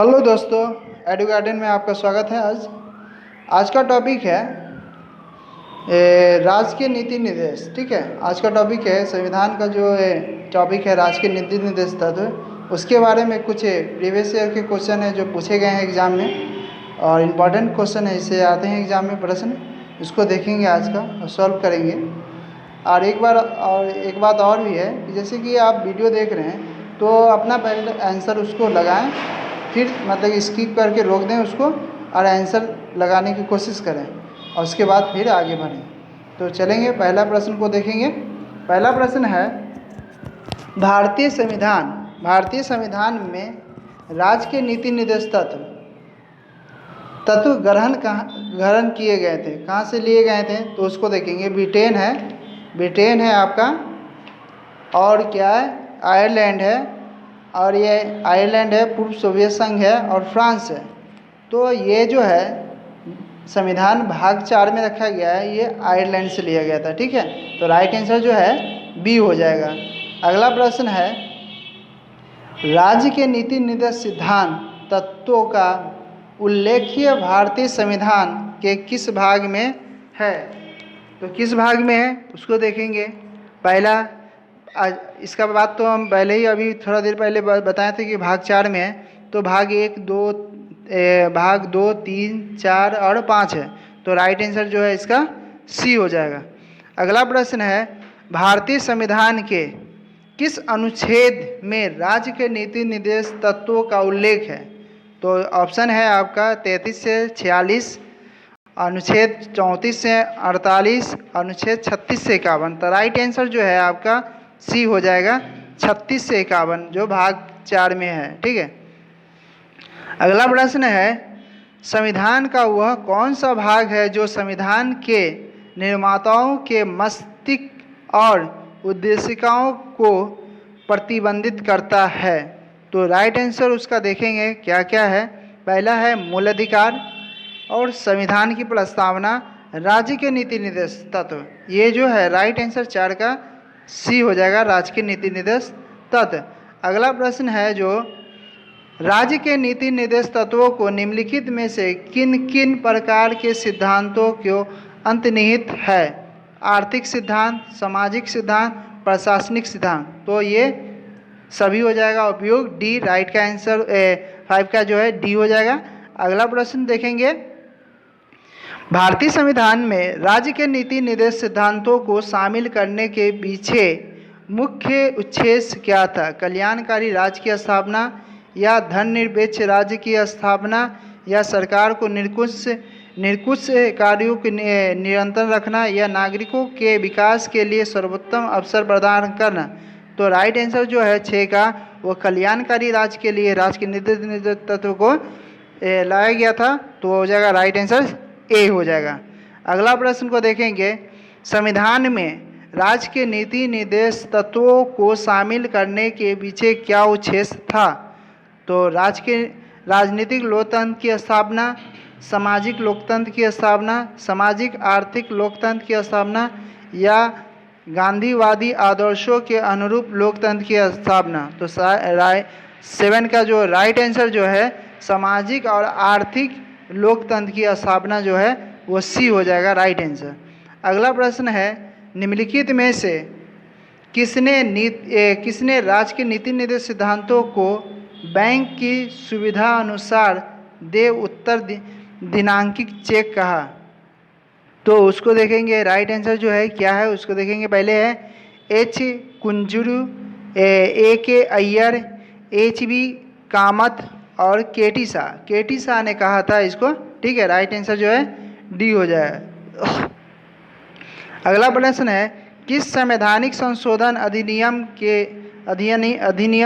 Hello दोस्तों, edu garden में आपका स्वागत है। आज का टॉपिक है राजकीय नीति निर्देश। ठीक है, आज का टॉपिक है संविधान का जो टॉपिक है राजकीय नीति निर्देश तत्व, उसके बारे में कुछ प्रीवियस ईयर के क्वेश्चन है जो पूछे गए हैं एग्ज़ाम में और इम्पॉर्टेंट क्वेश्चन है, इससे आते हैं एग्ज़ाम में प्रश्न। इसको देखेंगे आज का और सॉल्व करेंगे। और एक बात और भी है कि जैसे कि आप वीडियो देख रहे हैं तो अपना पहले आंसर उसको लगाएं, फिर मतलब स्किप करके रोक दें उसको और आंसर लगाने की कोशिश करें और उसके बाद फिर आगे बढ़ें। तो चलेंगे, पहला प्रश्न को देखेंगे। पहला प्रश्न है भारतीय संविधान में राज्य के नीति निर्देश तत्व ग्रहण किए गए थे। कहाँ से लिए गए थे तो उसको देखेंगे। ब्रिटेन है आपका, और क्या है, आयरलैंड है, और ये आयरलैंड है, पूर्व सोवियत संघ है, और फ्रांस है। तो ये जो है संविधान भाग 4 में रखा गया है, ये आयरलैंड से लिया गया था। ठीक है, तो राइट आंसर जो है बी हो जाएगा। अगला प्रश्न है राज्य के नीति निर्देश सिद्धांत तत्वों का उल्लेखीय भारतीय संविधान के किस भाग में है। तो किस भाग में है उसको देखेंगे। पहला, इसका बात तो हम पहले ही अभी थोड़ा देर पहले बताए थे कि भाग 4 में है। तो भाग 2, 3, 4 और 5 है। तो राइट आंसर जो है इसका सी हो जाएगा। अगला प्रश्न है भारतीय संविधान के किस अनुच्छेद में राज्य के नीति निर्देश तत्वों का उल्लेख है। तो ऑप्शन है आपका 33 से 46, अनुच्छेद 34 से 48, अनुच्छेद 36 से 51। तो राइट आंसर जो है आपका सी हो जाएगा 36 से 51, जो भाग 4 में है। ठीक है, अगला प्रश्न है संविधान का वह कौन सा भाग है जो संविधान के निर्माताओं के मस्तिष्क और उद्देशिकाओं को प्रतिबंधित करता है। तो राइट आंसर उसका देखेंगे क्या क्या है। पहला है मूल अधिकार और संविधान की प्रस्तावना, राज्य के नीति निर्देश तत्व। ये जो है राइट आंसर 4 का सी हो जाएगा, राज्य के नीति निर्देश तत्व। अगला प्रश्न है जो राज्य के नीति निर्देश तत्वों को निम्नलिखित में से किन किन प्रकार के सिद्धांतों को अंतर्निहित है। आर्थिक सिद्धांत, सामाजिक सिद्धांत, प्रशासनिक सिद्धांत। तो ये सभी हो जाएगा उपयोग डी। राइट का आंसर 5 का जो है डी हो जाएगा। अगला प्रश्न देखेंगे भारतीय संविधान में राज्य के नीति निर्देश सिद्धांतों को शामिल करने के पीछे मुख्य उद्देश्य क्या था। कल्याणकारी राज्य की स्थापना, या धर्मनिरपेक्ष राज्य की स्थापना, या सरकार को निरंकुश कार्यों को निरंतर रखना, या नागरिकों के विकास के लिए सर्वोत्तम अवसर प्रदान करना। तो राइट आंसर जो है 6 का वो कल्याणकारी राज्य के लिए राज्य के नीति निर्देश तत्व को लाया गया था। तो हो जाएगा राइट आंसर ए हो जाएगा। अगला प्रश्न को देखेंगे संविधान में राज्य के नीति निर्देश तत्वों को शामिल करने के पीछे क्या उद्देश्य था। तो राज्य के राजनीतिक लोकतंत्र की स्थापना, सामाजिक लोकतंत्र की स्थापना, सामाजिक आर्थिक लोकतंत्र की स्थापना, या गांधीवादी आदर्शों के अनुरूप लोकतंत्र की स्थापना। तो 7 का जो राइट आंसर जो है सामाजिक और आर्थिक लोकतंत्र की स्थापना जो है वो सी हो जाएगा, राइट आंसर। अगला प्रश्न है निम्नलिखित में से किसने राज्य के नीति निर्देश सिद्धांतों को बैंक की सुविधा अनुसार देव उत्तर दिनांकित चेक कहा। तो उसको देखेंगे राइट आंसर जो है क्या है उसको देखेंगे। पहले है एच कुंजरू, ए के अय्यर, एच बी कामत और केटी शाह ने कहा था इसको। ठीक है, राइट आंसर जो है डी हो जाए। अगला प्रश्न है किस संवैधानिक संशोधन अधिनियम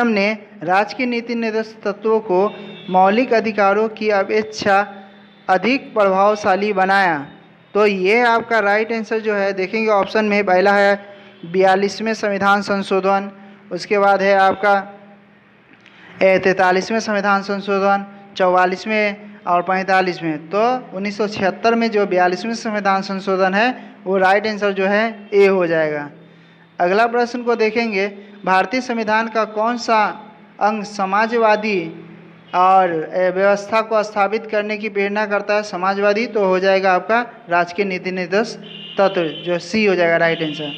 ने राज्य के नीति निर्देश तत्वों को मौलिक अधिकारों की अपेक्षा अधिक प्रभावशाली बनाया। तो ये आपका राइट आंसर जो है देखेंगे ऑप्शन में। पहला है 42वें संविधान संशोधन, उसके बाद है आपका 43वें संविधान संशोधन, 44वें और 45वें। तो 1976 में जो 42वें संविधान संशोधन है वो राइट आंसर जो है ए हो जाएगा। अगला प्रश्न को देखेंगे भारतीय संविधान का कौन सा अंग समाजवादी और व्यवस्था को स्थापित करने की प्रेरणा करता है समाजवादी, तो हो जाएगा आपका राजकीय नीति निर्देश तत्व, जो सी हो जाएगा राइट आंसर।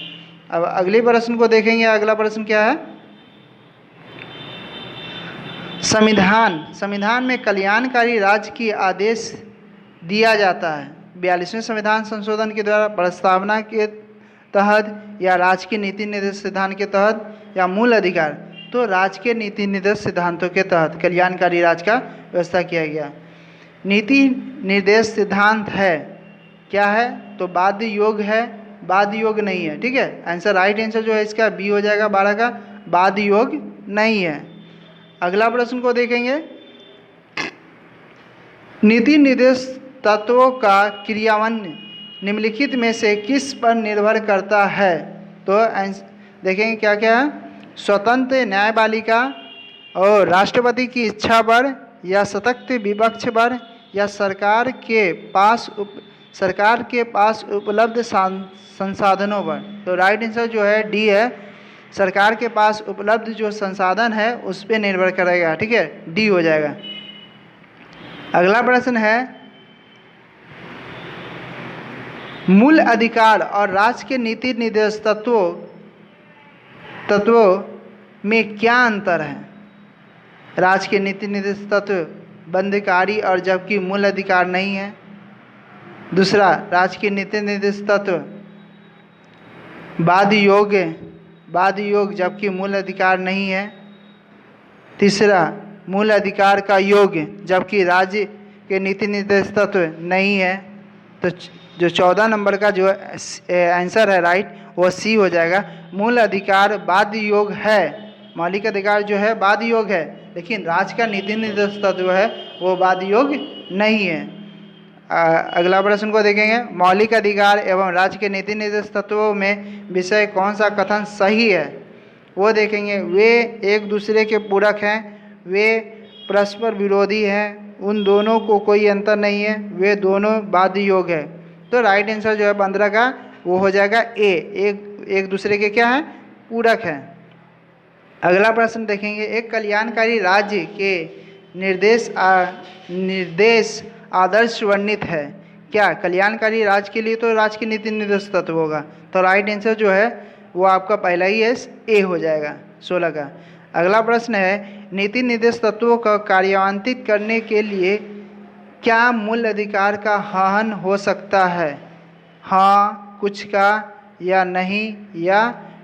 अब अगले प्रश्न को देखेंगे। अगला प्रश्न क्या है? संविधान में कल्याणकारी राज्य की आदेश दिया जाता है 42वें संविधान संशोधन के द्वारा, प्रस्तावना के तहत, या राजकीय नीति निर्देश सिद्धांत के तहत, या मूल अधिकार। तो राजकीय नीति निर्देश सिद्धांतों के तहत कल्याणकारी राज्य का व्यवस्था किया गया। नीति निर्देश सिद्धांत है क्या है? तो बाध्य योग है, बाध्य योग नहीं है। ठीक है, आंसर राइट आंसर जो है इसका बी हो जाएगा 12 का, बाध्य योग नहीं है। अगला प्रश्न को देखेंगे। नीति निर्देश तत्वों का क्रियान्वयन निम्नलिखित में से किस पर निर्भर करता है? तो देखेंगे क्या क्या है। स्वतंत्र न्यायपालिका और राष्ट्रपति की इच्छा पर, या सशक्त विपक्ष पर, या सरकार के पास उपलब्ध संसाधनों पर। तो राइट आंसर जो है डी है, सरकार के पास उपलब्ध जो संसाधन है उस पर निर्भर करेगा। ठीक है, डी हो जाएगा। अगला प्रश्न है, मूल अधिकार और राज्य के नीति निर्देश तत्वों में क्या अंतर है? राज्य के नीति निर्देश तत्व बंधकारी और जबकि मूल अधिकार नहीं है। दूसरा, राज्य के नीति निर्देश तत्व बाध्य योग जबकि मूल अधिकार नहीं है। तीसरा, मूल अधिकार का योग जबकि राज्य के नीति निर्देश तत्व नहीं है। तो जो 14 नंबर का जो आंसर है राइट, वो सी हो जाएगा। मूल अधिकार बाध्य योग है, मौलिक अधिकार जो है बाध्य योग है, लेकिन राज्य का नीति निर्देश तत्व है वो बाध्य योग नहीं है। अगला प्रश्न को देखेंगे। मौलिक अधिकार एवं राज्य के नीति निर्देश तत्वों में विषय कौन सा कथन सही है? वो देखेंगे। वे एक दूसरे के पूरक हैं, वे परस्पर विरोधी हैं, उन दोनों को कोई अंतर नहीं है, वे दोनों बाध्य योग है। तो राइट आंसर जो है 15 का वो हो जाएगा ए, एक दूसरे के क्या है? पूरक है। अगला प्रश्न देखेंगे। एक कल्याणकारी राज्य के निर्देश आदर्श वर्णित है क्या? कल्याणकारी राज्य के लिए तो राज्य की नीति निर्देश तत्व होगा, तो राइट आंसर जो है वो आपका पहला ही है, ए हो जाएगा 16 का। अगला प्रश्न है, नीति निर्देश तत्वों का कार्यान्वित करने के लिए क्या मूल अधिकार का हनन हो सकता है? हाँ, कुछ का, या नहीं, या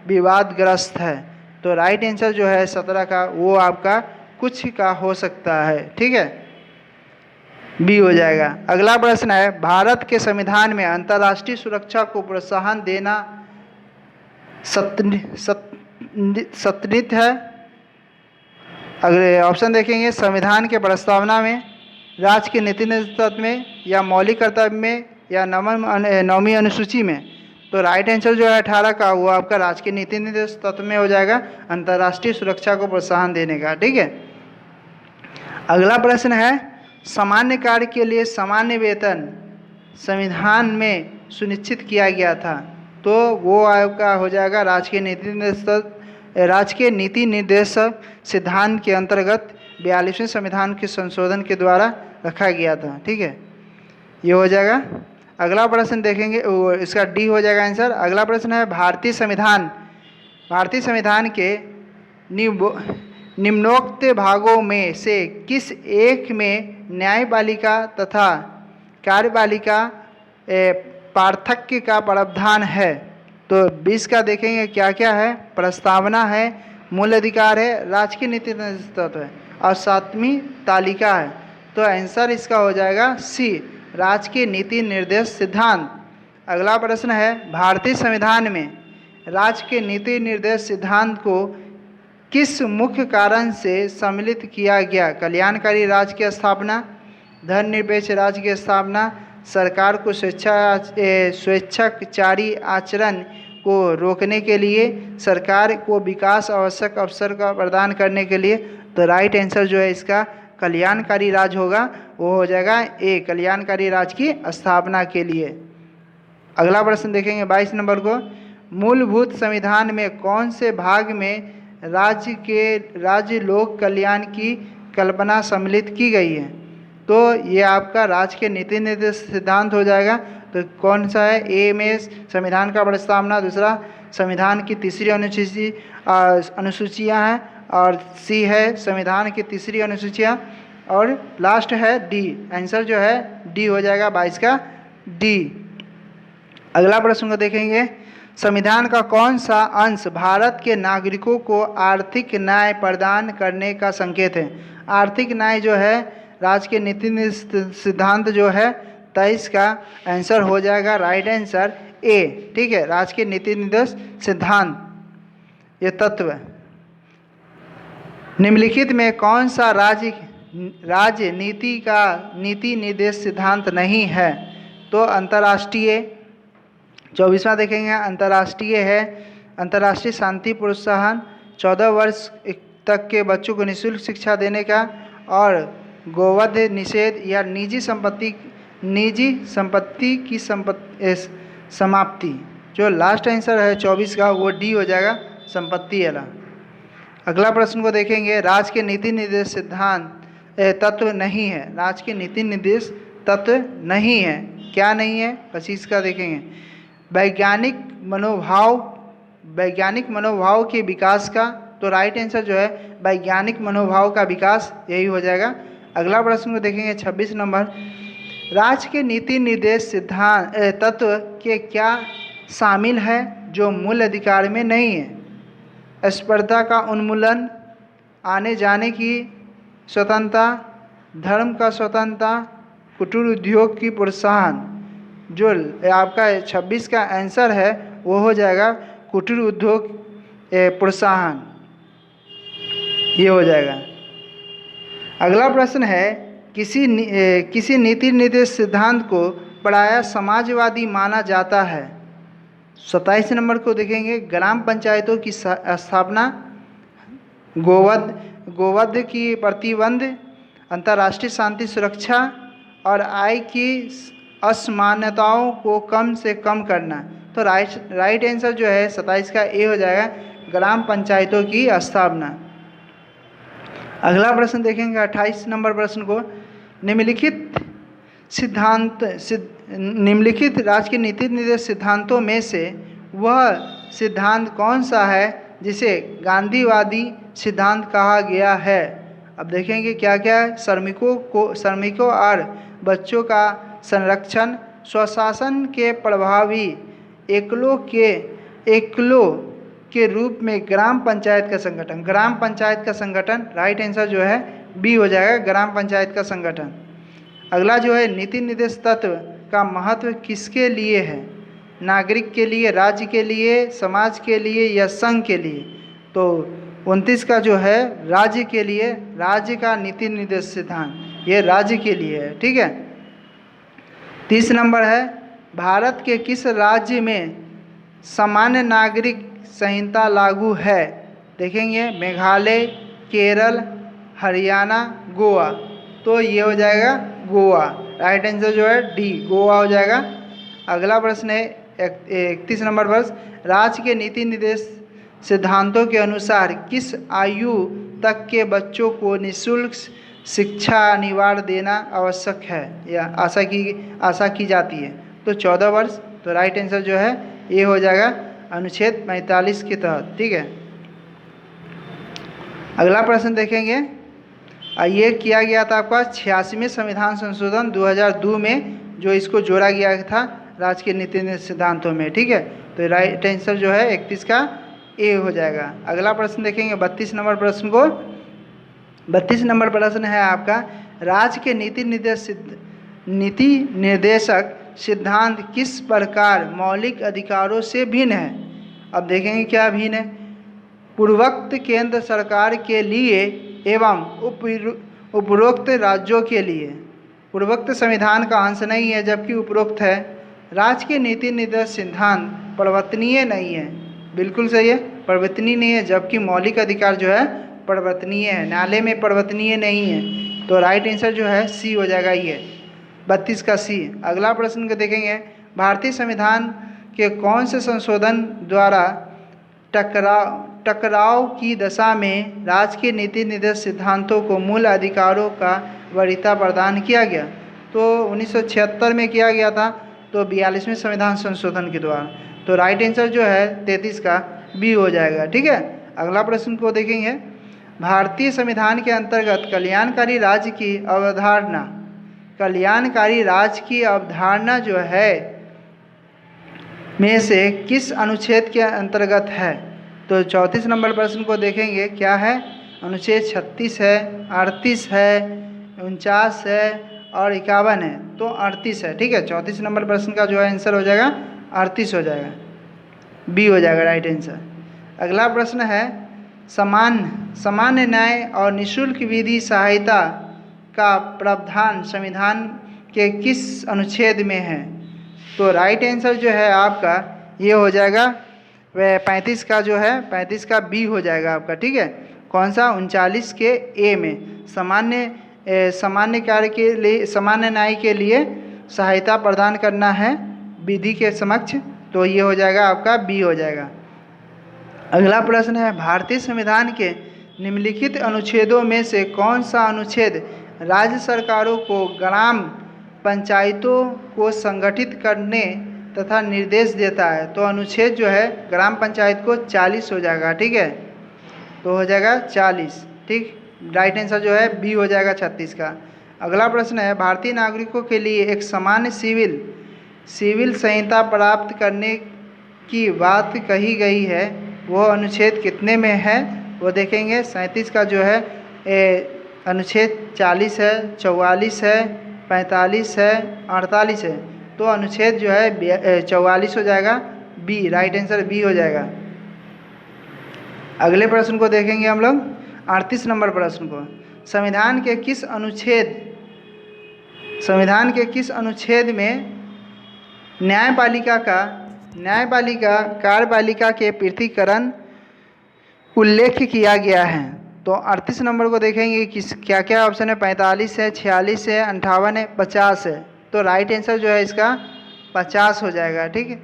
विवादग्रस्त है। तो राइट आंसर जो है 17 का वो आपका कुछ का हो सकता है। ठीक है, बी हो जाएगा। अगला प्रश्न है, भारत के संविधान में अंतर्राष्ट्रीय सुरक्षा को प्रोत्साहन देना सत्नित है। अगले ऑप्शन देखेंगे। संविधान के प्रस्तावना में, राज्य के नीति निर्देश तत्व में, या मौलिक कर्तव्य में, या नौवीं अनुसूची में। तो राइट आंसर जो है 18 का वो आपका राज्य के नीति निर्देश तत्व में हो जाएगा, अंतर्राष्ट्रीय सुरक्षा को प्रोत्साहन देने का। ठीक है। अगला प्रश्न है, सामान्य कार्य के लिए सामान्य वेतन संविधान में सुनिश्चित किया गया था। तो वो आपका हो जाएगा राजकीय नीति निर्देश सिद्धांत के अंतर्गत 42वें संविधान के संशोधन के द्वारा रखा गया था। ठीक है, ये हो जाएगा। अगला प्रश्न देखेंगे, इसका डी हो जाएगा आंसर। अगला प्रश्न है, भारतीय संविधान के निम्नोक्त भागों में से किस एक में न्यायपालिका तथा कार्यपालिका पार्थक्य का प्रावधान है? तो 20 का देखेंगे क्या क्या है। प्रस्तावना है, मूल अधिकार है, राजकीय नीति निर्देश तत्व है, और 7वीं तालिका है। तो आंसर इसका हो जाएगा सी, राजकीय नीति निर्देश सिद्धांत। अगला प्रश्न है, भारतीय संविधान में राज्य के नीति निर्देश सिद्धांत को किस मुख्य कारण से सम्मिलित किया गया? कल्याणकारी राज्य की स्थापना, धर्मनिरपेक्ष राज्य की स्थापना, सरकार को स्वेच्छाचारी आचरण को रोकने के लिए, सरकार को विकास आवश्यक अवसर का प्रदान करने के लिए। तो राइट आंसर जो है इसका कल्याणकारी राज्य होगा, वो हो जाएगा ए, कल्याणकारी राज्य की स्थापना के लिए। अगला प्रश्न देखेंगे 22 नंबर को। मूलभूत संविधान में कौन से भाग में राज्य लोक कल्याण की कल्पना सम्मिलित की गई है। तो ये आपका राज्य के नीति निर्देश सिद्धांत हो जाएगा। तो कौन सा है? ए में संविधान का प्रस्तावना, दूसरा संविधान की तीसरी अनुसूचियाँ हैं, और सी है संविधान की तीसरी अनुसूचियाँ, और लास्ट है डी। आंसर जो है डी हो जाएगा 22 का डी। अगला प्रश्न को देखेंगे, संविधान का कौन सा अंश भारत के नागरिकों को आर्थिक न्याय प्रदान करने का संकेत है? आर्थिक न्याय जो है राज्य के नीति सिद्धांत जो है 23 का आंसर हो जाएगा राइट आंसर ए। ठीक है, राज्य के नीति निर्देश सिद्धांत ये तत्व। निम्नलिखित में कौन सा राज्य नीति का नीति निर्देश सिद्धांत नहीं है? तो अंतर्राष्ट्रीय 24वां देखेंगे, अंतर्राष्ट्रीय है अंतर्राष्ट्रीय शांति प्रोत्साहन, 14 वर्ष तक के बच्चों को निःशुल्क शिक्षा देने का, और गोवध निषेध या निजी संपत्ति की समाप्ति। जो लास्ट आंसर है 24 का वो डी हो जाएगा, संपत्ति वाला। अगला प्रश्न को देखेंगे, राज्य के नीति निर्देश सिद्धांत तत्व नहीं है। राज्य के नीति निर्देश तत्व नहीं है, क्या नहीं है? 25 का देखेंगे, वैज्ञानिक मनोभाव के विकास का। तो राइट आंसर जो है वैज्ञानिक मनोभाव का विकास, यही हो जाएगा। अगला प्रश्न को देखेंगे 26 नंबर, राज्य के नीति निर्देश सिद्धांत तत्व के क्या शामिल है जो मूल अधिकार में नहीं है? स्पर्धा का उन्मूलन, आने जाने की स्वतंत्रता, धर्म का स्वतंत्रता, कुटीर उद्योग की प्रोत्साहन। जो आपका 26 का आंसर है वो हो जाएगा कुटीर उद्योग प्रोत्साहन, ये हो जाएगा। अगला प्रश्न है, किसी नीति निर्देश सिद्धांत को प्रायः समाजवादी माना जाता है? 27 नंबर को देखेंगे, ग्राम पंचायतों की स्थापना, गोवध की प्रतिबंध, अंतर्राष्ट्रीय शांति सुरक्षा, और आय की असमानताओं को कम से कम करना। तो राइट आंसर जो है 27 का ए हो जाएगा, ग्राम पंचायतों की स्थापना। अगला प्रश्न देखेंगे 28 नंबर प्रश्न को, निम्नलिखित राज्य के नीति निर्देश सिद्धांतों में से वह सिद्धांत कौन सा है जिसे गांधीवादी सिद्धांत कहा गया है? अब देखेंगे क्या क्या है। श्रमिकों और बच्चों का संरक्षण, स्वशासन के प्रभावी एकलों के रूप में ग्राम पंचायत का संगठन। ग्राम पंचायत का संगठन राइट आंसर जो है बी हो जाएगा, ग्राम पंचायत का संगठन। अगला जो है, नीति निर्देश तत्व का महत्व किसके लिए है? नागरिक के लिए, राज्य के लिए, समाज के लिए या संघ के लिए? तो 29 का जो है राज्य के लिए, राज्य का नीति निर्देश सिद्धांत ये राज्य के लिए है। ठीक है। 30 नंबर है, भारत के किस राज्य में सामान्य नागरिक संहिता लागू है? देखेंगे, मेघालय, केरल, हरियाणा, गोवा। तो ये हो जाएगा गोवा, राइट आंसर जो है डी, गोवा हो जाएगा। अगला प्रश्न है 31 नंबर प्रश्न, राज्य के नीति निर्देश सिद्धांतों के अनुसार किस आयु तक के बच्चों को निःशुल्क शिक्षा अनिवार्य देना आवश्यक है या आशा की जाती है? तो 14 वर्ष। तो राइट आंसर जो है ये हो जाएगा अनुच्छेद 45 के तहत। ठीक है। अगला प्रश्न देखेंगे, ये किया गया था आपका 86वें संविधान संशोधन 2002 में, जो इसको जोड़ा गया था राज्य के नीति निर्देश सिद्धांतों में। ठीक है। तो राइट आंसर जो है 31 का ए हो जाएगा। अगला प्रश्न देखेंगे 32 नंबर प्रश्न को। 32 नंबर प्रश्न है आपका, राज्य के नीति निर्देशक सिद्धांत किस प्रकार मौलिक अधिकारों से भिन्न है? अब देखेंगे क्या भिन्न है। पूर्वोक्त केंद्र सरकार के लिए एवं उपरोक्त राज्यों के लिए। पूर्वोक्त संविधान का अंश नहीं है जबकि उपरोक्त है। राज्य के नीति निर्देश सिद्धांत परिवर्तनीय नहीं है, बिल्कुल सही है, परिवर्तनीय नहीं है, जबकि मौलिक अधिकार जो है परिवर्तनीय है, न्यायालय में परिवर्तनीय नहीं है। तो राइट आंसर जो है सी हो जाएगा, ये 32 का सी। अगला प्रश्न को देखेंगे, भारतीय संविधान के कौन से संशोधन द्वारा टकराव की दशा में राज्य के नीति निर्देश सिद्धांतों को मूल अधिकारों का वरीयता प्रदान किया गया। तो 1976 में किया गया था, तो 42वें संविधान संशोधन के द्वारा। तो राइट आंसर जो है 33 का बी हो जाएगा। ठीक है, अगला प्रश्न को देखेंगे। भारतीय संविधान के अंतर्गत कल्याणकारी राज्य की अवधारणा, कल्याणकारी राज्य की अवधारणा जो है में से किस अनुच्छेद के अंतर्गत है? तो 34 नंबर प्रश्न को देखेंगे, क्या है? अनुच्छेद 36 है, 38 है, 49 है और 51 है। तो 38 है। ठीक है, 34 नंबर प्रश्न का जो है आंसर हो जाएगा 38 हो जाएगा, बी हो जाएगा राइट आंसर। अगला प्रश्न है, सामान्य न्याय और निःशुल्क विधि सहायता का प्रावधान संविधान के किस अनुच्छेद में है? तो राइट आंसर जो है आपका ये हो जाएगा वह 35 का जो है 35 का बी हो जाएगा आपका। ठीक है, कौन सा? 39 के ए में सामान्य कार्य के लिए, सामान्य न्याय के लिए सहायता प्रदान करना है विधि के समक्ष, तो ये हो जाएगा आपका बी हो जाएगा। अगला प्रश्न है, भारतीय संविधान के निम्नलिखित अनुच्छेदों में से कौन सा अनुच्छेद राज्य सरकारों को ग्राम पंचायतों को संगठित करने तथा निर्देश देता है? तो अनुच्छेद जो है ग्राम पंचायत को 40 हो जाएगा। ठीक है, तो हो जाएगा 40। ठीक, राइट आंसर जो है बी हो जाएगा 36 का। अगला प्रश्न है, भारतीय नागरिकों के लिए एक सामान्य सिविल संहिता प्राप्त करने की बात कही गई है, वो अनुच्छेद कितने में है? वो देखेंगे। 37 का जो है अनुच्छेद 40 है, 44 है, 45 है, 48 है। तो अनुच्छेद जो है 44 हो जाएगा, बी, राइट आंसर बी हो जाएगा। अगले प्रश्न को देखेंगे हम लोग, 38 नंबर प्रश्न को। संविधान के किस अनुच्छेद में न्यायपालिका कार्यपालिका के पृथकीकरण उल्लेख किया गया है? तो 38 नंबर को देखेंगे कि क्या क्या ऑप्शन है। 45 है, 46 है, 58 है, 50 है। तो राइट आंसर जो है इसका 50 हो जाएगा। ठीक है,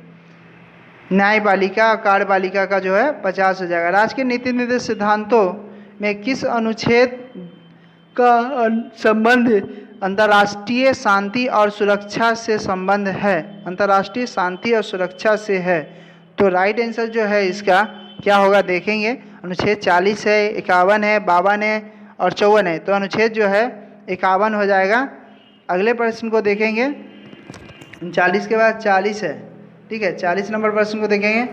न्यायपालिका और कार्यपालिका का जो है 50 हो जाएगा। राज्य के नीति निर्देश सिद्धांतों में किस अनुच्छेद का संबंध अंतर्राष्ट्रीय शांति और सुरक्षा से संबंध है? अंतर्राष्ट्रीय शांति और सुरक्षा से है। तो राइट आंसर जो है इसका क्या होगा देखेंगे। अनुच्छेद 40 है, 51 है, 52 है और 54 है। तो अनुच्छेद जो है 51 हो जाएगा। अगले प्रश्न को देखेंगे, 40 के बाद 40 है। ठीक है, 40 नंबर प्रश्न को देखेंगे।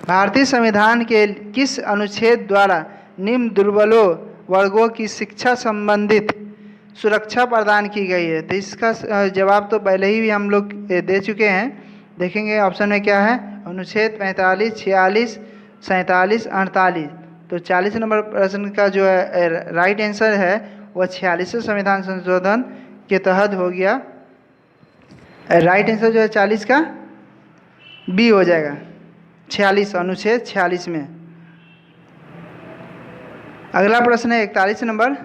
भारतीय संविधान के किस अनुच्छेद द्वारा निम्न दुर्बलों वर्गों की शिक्षा संबंधित सुरक्षा प्रदान की गई है? तो इसका जवाब तो पहले ही हम लोग दे चुके हैं। देखेंगे ऑप्शन में क्या है। अनुच्छेद 45, 46, 47, 48। तो 40 नंबर प्रश्न का जो है राइट आंसर है वह 46वें संविधान संशोधन के तहत हो गया। राइट आंसर जो है 40 का बी हो जाएगा। 46, अनुच्छेद 46 में। अगला प्रश्न है 41 नंबर।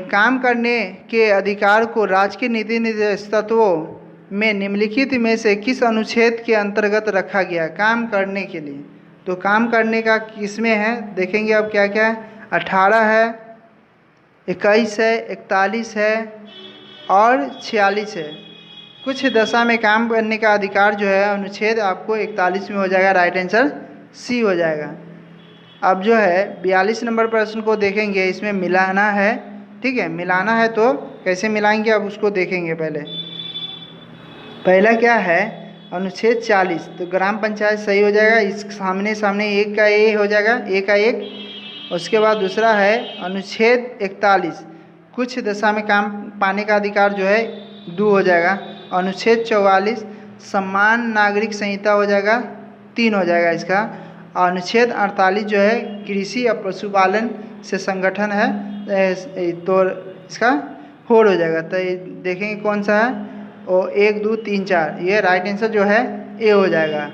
काम करने के अधिकार को राज्य के नीति निर्देश तत्वों में निम्नलिखित में से किस अनुच्छेद के अंतर्गत रखा गया? काम करने के लिए, तो काम करने का किस में है देखेंगे अब क्या क्या है। 18 है, 21 है, 41 है और 46 है। कुछ दशा में काम करने का अधिकार जो है अनुच्छेद आपको 41 में हो जाएगा। राइट आंसर सी हो जाएगा। अब जो है 42 नंबर प्रश्न को देखेंगे। इसमें मिलाना है। ठीक है, मिलाना है तो कैसे मिलाएंगे अब उसको देखेंगे। पहला क्या है, अनुच्छेद 40। तो ग्राम पंचायत सही हो जाएगा। इस सामने एक का ए हो जाएगा, ए का एक। उसके बाद दूसरा है अनुच्छेद 41, कुछ दशा में काम पाने का अधिकार जो है 2 हो जाएगा। अनुच्छेद 44 समान नागरिक संहिता हो जाएगा, 3 हो जाएगा इसका। और अनुच्छेद 48 जो है कृषि और पशुपालन से संगठन है, तो इसका 4 हो जाएगा। तो ये देखेंगे कौन सा है, और 1, 2, 3, 4, ये राइट आंसर जो है ए हो जाएगा।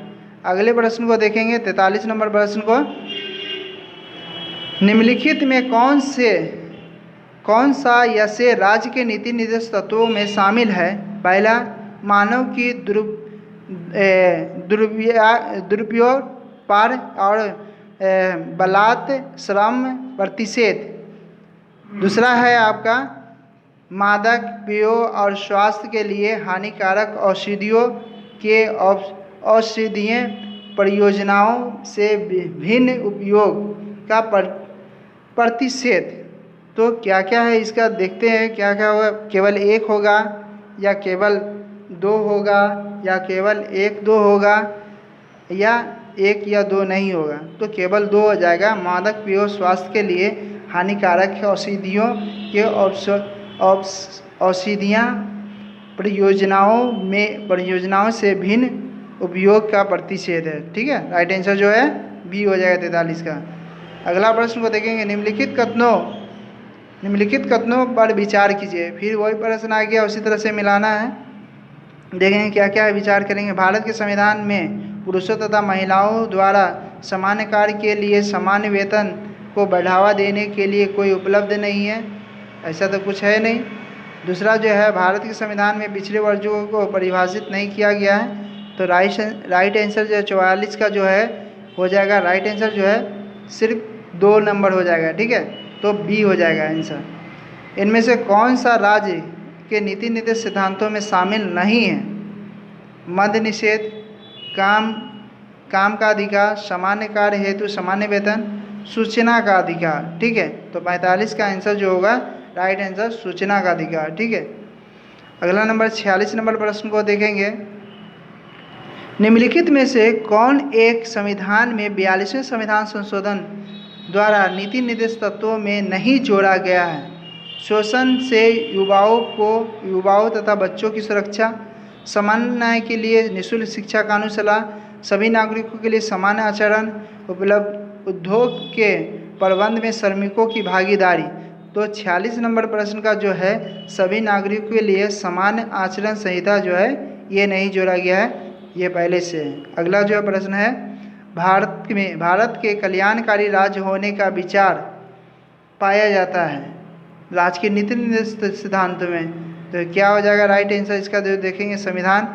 अगले प्रश्न को देखेंगे 43 नंबर प्रश्न को। निम्नलिखित में कौन सा या से राज्य के नीति निर्देश तत्वों में शामिल है? पहला, मानव की दुरुपयोग पर और बलात् श्रम प्रतिषेध। दूसरा है आपका मादक पेयों और स्वास्थ्य के लिए हानिकारक औषधियों के औषधीय परियोजनाओं से भिन्न उपयोग का प्रतिषेध। तो क्या क्या है इसका देखते हैं, क्या क्या होगा। केवल एक होगा या केवल दो होगा या केवल एक दो होगा या एक या दो नहीं होगा। तो केवल दो हो जाएगा। मादक पेय स्वास्थ्य के लिए हानिकारक औषधियों के औषधियाँ परियोजनाओं से भिन्न उपयोग का प्रतिषेध है। ठीक है, राइट आंसर जो है बी हो जाएगा 43 का। अगला प्रश्न को देखेंगे, निम्नलिखित कथनों पर विचार कीजिए। फिर वही प्रश्न आ गया, उसी तरह से मिलाना है। देखेंगे क्या क्या है, विचार करेंगे। भारत के संविधान में पुरुषों तथा महिलाओं द्वारा सामान्य कार्य के लिए सामान्य वेतन को बढ़ावा देने के लिए कोई उपलब्ध नहीं है, ऐसा तो कुछ है नहीं। दूसरा जो है, भारत के संविधान में पिछड़े वर्गों को परिभाषित नहीं किया गया है। तो राइट आंसर जो है 44 का जो है हो जाएगा। राइट आंसर जो है सिर्फ 2 नंबर हो जाएगा। ठीक है, तो बी हो जाएगा आंसर। इनमें से कौन सा राज्य के नीति निर्देश सिद्धांतों में शामिल नहीं है? मद्य निषेध, काम का अधिकार, सामान्य कार्य हेतु सामान्य वेतन, सूचना का अधिकार। ठीक है, तो 45 का आंसर जो होगा राइट आंसर सूचना का अधिकार। ठीक है, अगला नंबर 46 नंबर प्रश्न को देखेंगे। निम्नलिखित में से कौन एक संविधान में 42वें संविधान संशोधन द्वारा नीति निर्देश तत्वों में नहीं जोड़ा गया है? शोषण से युवाओं तथा बच्चों की सुरक्षा, समान न्याय के लिए निःशुल्क शिक्षा कानून सलाह, सभी नागरिकों के लिए समान आचरण, उपलब्ध उद्योग के प्रबंध में श्रमिकों की भागीदारी। तो 46 नंबर प्रश्न का जो है सभी नागरिकों के लिए समान आचरण संहिता जो है ये नहीं जोड़ा गया है, ये पहले से है। अगला जो प्रश्न है, भारत के कल्याणकारी राज्य होने का विचार पाया जाता है राज्य के नीति निर्देश सिद्धांत में। तो क्या हो जाएगा राइट आंसर इसका जो देखेंगे, संविधान।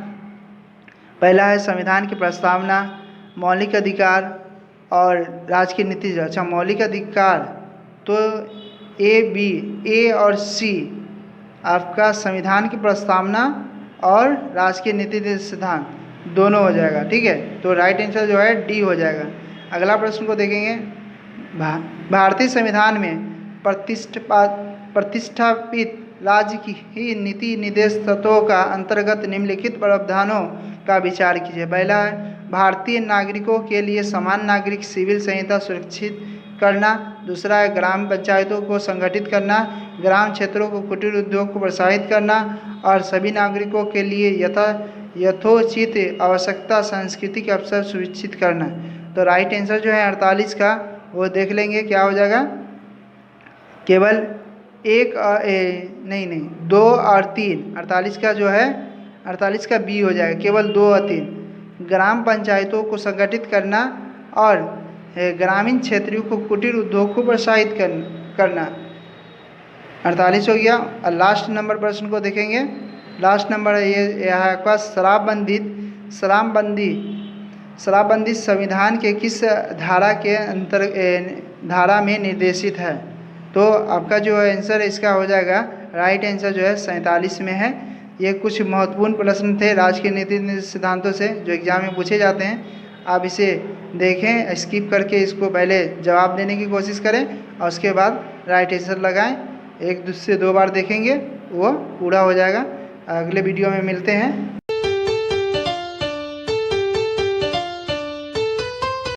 पहला है संविधान की प्रस्तावना, मौलिक अधिकार और राज्य की नीति। अच्छा, मौलिक अधिकार तो ए और सी आपका संविधान की प्रस्तावना और राज्य की नीति निर्देश सिद्धांत दोनों हो जाएगा। ठीक है, तो राइट आंसर जो है डी हो जाएगा। अगला प्रश्न को देखेंगे, भारतीय संविधान में प्रतिष्ठापित राज्य की नीति निर्देश तत्वों का अंतर्गत निम्नलिखित प्रावधानों का विचार कीजिए। पहला है भारतीय नागरिकों के लिए समान नागरिक सिविल संहिता सुरक्षित करना। दूसरा है ग्राम पंचायतों को संगठित करना, ग्राम क्षेत्रों को कुटीर उद्योग को प्रोत्साहित करना और सभी नागरिकों के लिए यथोचित आवश्यकता सांस्कृतिक अवसर सुनिश्चित करना। तो राइट आंसर जो है 48 का वो देख लेंगे क्या हो जाएगा। केवल नहीं 2 और 3, 48 का जो है 48 का बी हो जाएगा। केवल 2 और 3 ग्राम पंचायतों को संगठित करना और ग्रामीण क्षेत्रों को कुटीर उद्योग को प्रोत्साहित करना। 48 हो गया। और लास्ट नंबर प्रश्न को देखेंगे। लास्ट नंबर है ये आपका शराबबंदी संविधान के किस धारा में निर्देशित है? तो आपका जो आंसर इसका हो जाएगा राइट आंसर जो है 47 में है। ये कुछ महत्वपूर्ण प्रश्न थे राज्य के नीति सिद्धांतों से जो एग्जाम में पूछे जाते हैं। आप इसे देखें, स्किप करके इसको पहले जवाब देने की कोशिश करें और उसके बाद राइट आंसर लगाएं। 1 से 2 बार देखेंगे वो पूरा हो जाएगा। अगले वीडियो में मिलते हैं।